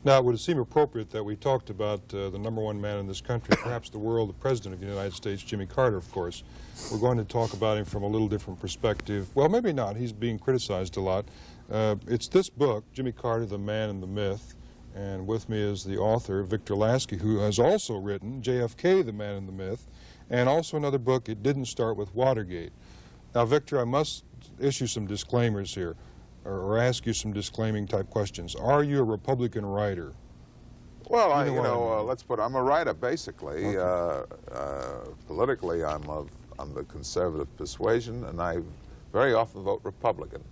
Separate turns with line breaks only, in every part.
Now, it would seem appropriate that we talked about the #1 man in this country, perhaps the world, the President of the United States, Jimmy Carter, of course. We're going to talk about him from a little different perspective. Well, maybe not. He's being criticized a lot. It's this book, Jimmy Carter, The Man and the Myth, and with me is the author, Victor Lasky, who has also written JFK, The Man and the Myth, and also another book, It Didn't Start with Watergate. Now, Victor, I must issue some disclaimers here, or ask you some disclaiming type questions. Are you a Republican writer?
Well, let's put, I'm a writer, basically.
Okay.
Politically, I'm the conservative persuasion, and I very often vote Republican.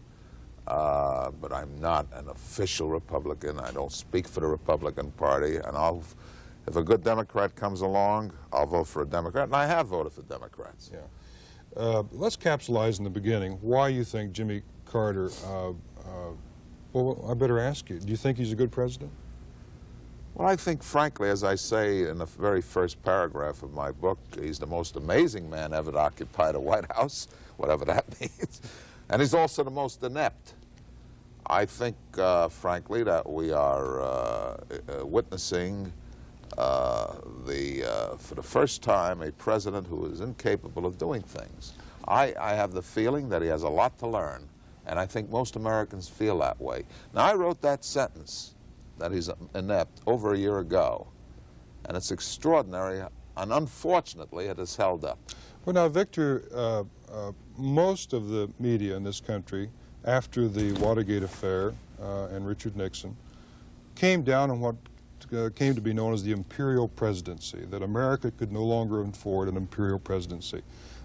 But I'm not an official Republican. I don't speak for the Republican Party, and if a good Democrat comes along, I'll vote for a Democrat, and I have voted for Democrats.
Yeah. Let's capsulize in the beginning why you think Jimmy Carter, well, I better ask you, do you think he's a good president?
Well, I think, frankly, as I say in the very first paragraph of my book, he's the most amazing man ever to occupy the White House, whatever that means. And he's also the most inept. I think, frankly, that we are witnessing for the first time, a president who is incapable of doing things. I have the feeling that he has a lot to learn, and I think most Americans feel that way. Now, I wrote that sentence, that he's inept, over a year ago, and it's extraordinary, and unfortunately, it has held up.
Well, now, Victor, most of the media in this country, after the Watergate affair and Richard Nixon, came down on what came to be known as the imperial presidency, that America could no longer afford an imperial presidency,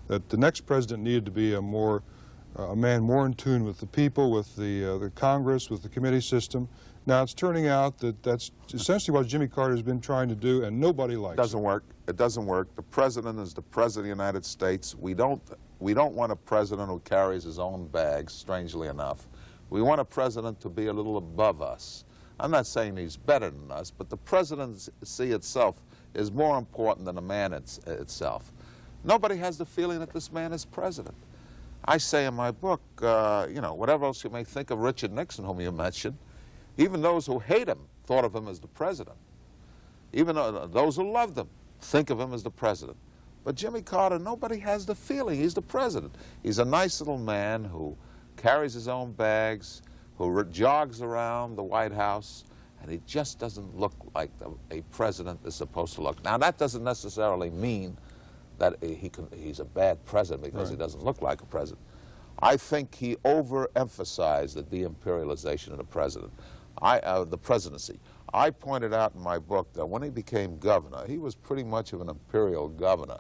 that the next president needed to be a man more in tune with the people, with the Congress, with the committee system. Now, it's turning out that that's essentially what Jimmy Carter's been trying to do, and nobody likes it.
It doesn't work. It doesn't work. The president is the president of the United States. We don't want a president who carries his own bags, strangely enough. We want a president to be a little above us. I'm not saying he's better than us, but the presidency itself is more important than the man itself. Nobody has the feeling that this man is president. I say in my book, whatever else you may think of Richard Nixon, whom you mentioned, even those who hate him thought of him as the president. Even those who loved him think of him as the president. But Jimmy Carter, nobody has the feeling he's the president. He's a nice little man who carries his own bags, who jogs around the White House, and he just doesn't look like a president is supposed to look. Now, that doesn't necessarily mean that he's a bad president because he doesn't look like a president. I think he overemphasized the de-imperialization of the presidency. I pointed out in my book that when he became governor, he was pretty much of an imperial governor.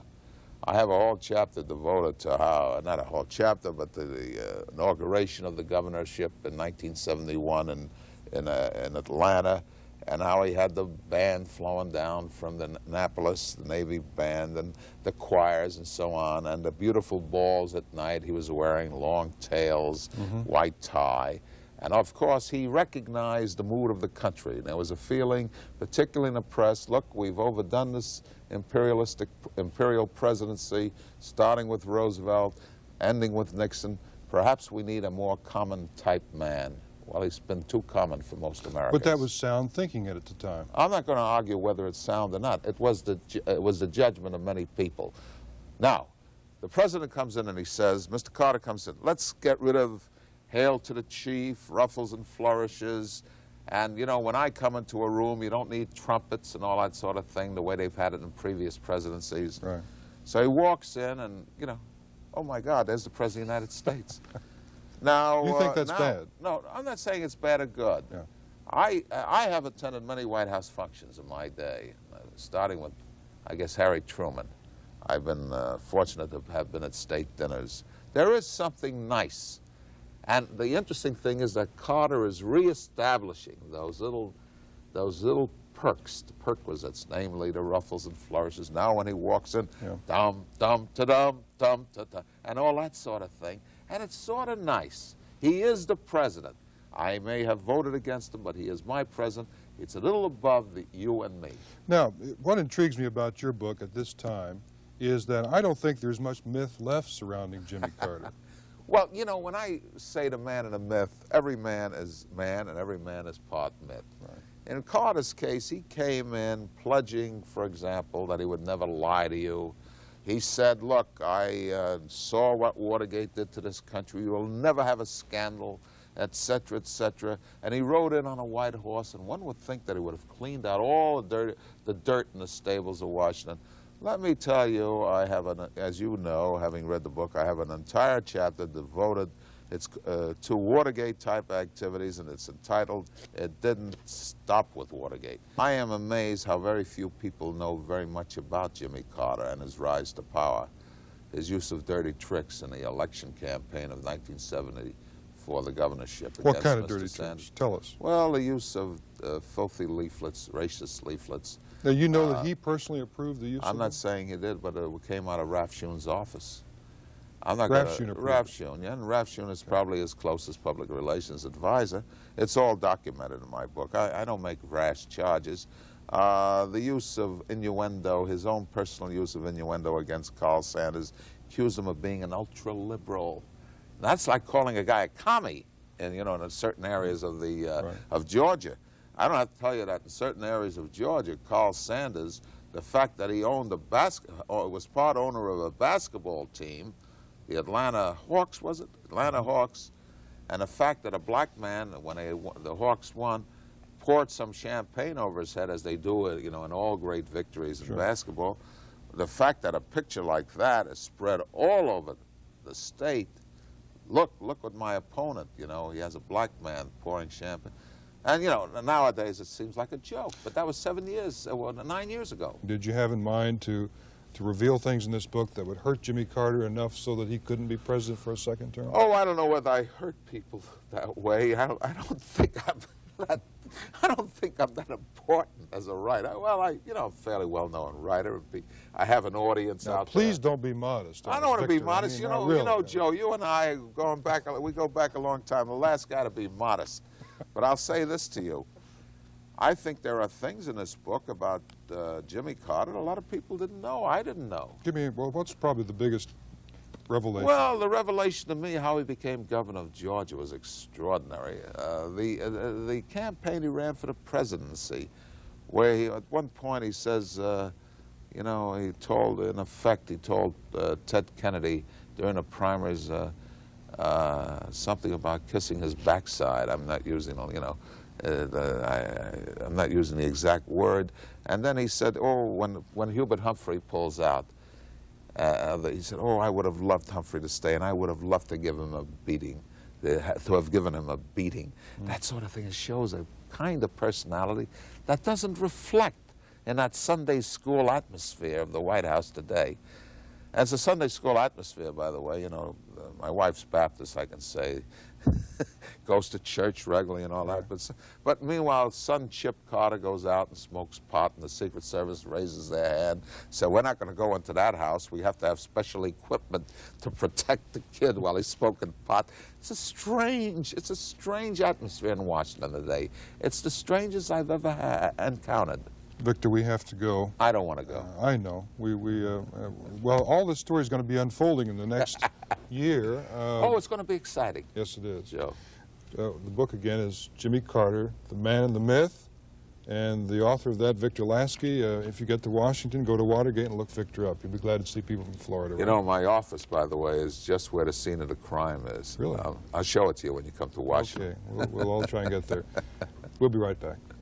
I have a whole chapter devoted to how, not a whole chapter, but to the inauguration of the governorship in 1971 in Atlanta, and how he had the band flowing down from the Annapolis, the Navy band, and the choirs and so on, and the beautiful balls at night. He was wearing long tails, white tie. And of course, he recognized the mood of the country. There was a feeling, particularly in the press, look, we've overdone this imperial presidency, starting with Roosevelt, ending with Nixon. Perhaps we need a more common type man. Well, he's been too common for most Americans.
But that was sound thinking at the time.
I'm not going to argue whether it's sound or not. It was the judgment of many people. Now, the president comes in and he says, Mr. Carter comes in, let's get rid of Hail to the Chief, ruffles and flourishes, and, you know, when I come into a room, you don't need trumpets and all that sort of thing, the way they've had it in previous presidencies.
Right.
So he walks in and, you know, oh my God, there's the President of the United States. Now,
you think that's bad?
No, I'm not saying it's bad or good.
Yeah.
I have attended many White House functions in my day, starting with, I guess, Harry Truman. I've been fortunate to have been at state dinners. There is something nice. And the interesting thing is that Carter is reestablishing those little perks. The perk was its namely the ruffles and flourishes. Now when he walks in, dum, dum, ta-dum, dum, ta-ta, and all that sort of thing. And it's sort of nice. He is the president. I may have voted against him, but he is my president. It's a little above you and me.
Now, what intrigues me about your book at this time is that I don't think there's much myth left surrounding Jimmy Carter.
Well, you know, when I say the man and the myth, every man is man and every man is part myth.
Right.
In Carter's case, he came in pledging, for example, that he would never lie to you. He said, look, I saw what Watergate did to this country. You will never have a scandal, etc., etc. And he rode in on a white horse, and one would think that he would have cleaned out all the dirt in the stables of Washington. Let me tell you, I have, as you know, having read the book, I have an entire chapter devoted to Watergate-type activities, and it's entitled, It Didn't Stop with Watergate. I am amazed how very few people know very much about Jimmy Carter and his rise to power, his use of dirty tricks in the election campaign of 1970 for the governorship.
What kind of
Mr.
dirty
Sanders.
tricks? Tell us.
Well, the use of filthy leaflets, racist leaflets.
Now, you know that he personally approved the use of
I'm not
them?
saying he did, but it came out of Ralph Schoen's office. I'm not
Ralph
gonna,
Schoen approved
Ralph
it.
Schoen, yeah, and Ralph Schoen is probably his closest public relations advisor. It's all documented in my book. I don't make rash charges. The use of innuendo, his own personal use of innuendo against Carl Sanders, accused him of being an ultra-liberal. That's like calling a guy a commie, in, in certain areas of of Georgia. I don't have to tell you that in certain areas of Georgia, Carl Sanders, the fact that he owned or was part owner of a basketball team, the Atlanta Hawks, was it? Atlanta Hawks, and the fact that a black man, when the Hawks won, poured some champagne over his head, as they do, in all great victories in basketball. The fact that a picture like that is spread all over the state. Look what my opponent, he has a black man pouring champagne. And, nowadays it seems like a joke, but that was 9 years ago.
Did you have in mind to reveal things in this book that would hurt Jimmy Carter enough so that he couldn't be president for a second term?
Oh, I don't know whether I hurt people that way. I don't think I'm that important as a writer. Well, I'm a fairly well-known writer. I have an audience
Now,
out
please
there.
don't be modest.
I don't want to be
Victor.
modest.
I mean,
You
not
know,
really.
Joe, you and I we go back a long time. The last guy to be modest. But I'll say this to you. I think there are things in this book about Jimmy Carter a lot of people didn't know. I didn't know.
Well, what's probably the biggest revelation?
Well, the revelation to me, how he became governor of Georgia, was extraordinary. The campaign he ran for the presidency, where at one point he says, he told Ted Kennedy during the primaries something about kissing his backside. I'm not using, I'm not using the exact word. And then he said, when Hubert Humphrey pulls out, he said, I would have loved Humphrey to stay, and I would have loved to give him a beating, to have given him a beating. That sort of thing shows a kind of personality that doesn't reflect in that Sunday school atmosphere of the White House today. As a Sunday school atmosphere, by the way, my wife's Baptist, I can say, goes to church regularly and all that. But meanwhile, son Chip Carter goes out and smokes pot, and the Secret Service raises their hand. So we're not going to go into that house. We have to have special equipment to protect the kid while he's smoking pot. It's a strange atmosphere in Washington today. It's the strangest I've ever encountered.
Victor, we have to go.
I don't want to go.
I know. Well, all this story is going to be unfolding in the next year.
It's going to be exciting.
Yes, it is.
Joe.
The book, again, is Jimmy Carter, The Man and the Myth, and the author of that, Victor Lasky. If you get to Washington, go to Watergate and look Victor up. You'll be glad to see people from Florida.
My office, by the way, is just where the scene of the crime is.
Really?
I'll show it to you when you come to Washington.
Okay. We'll all try and get there. We'll be right back.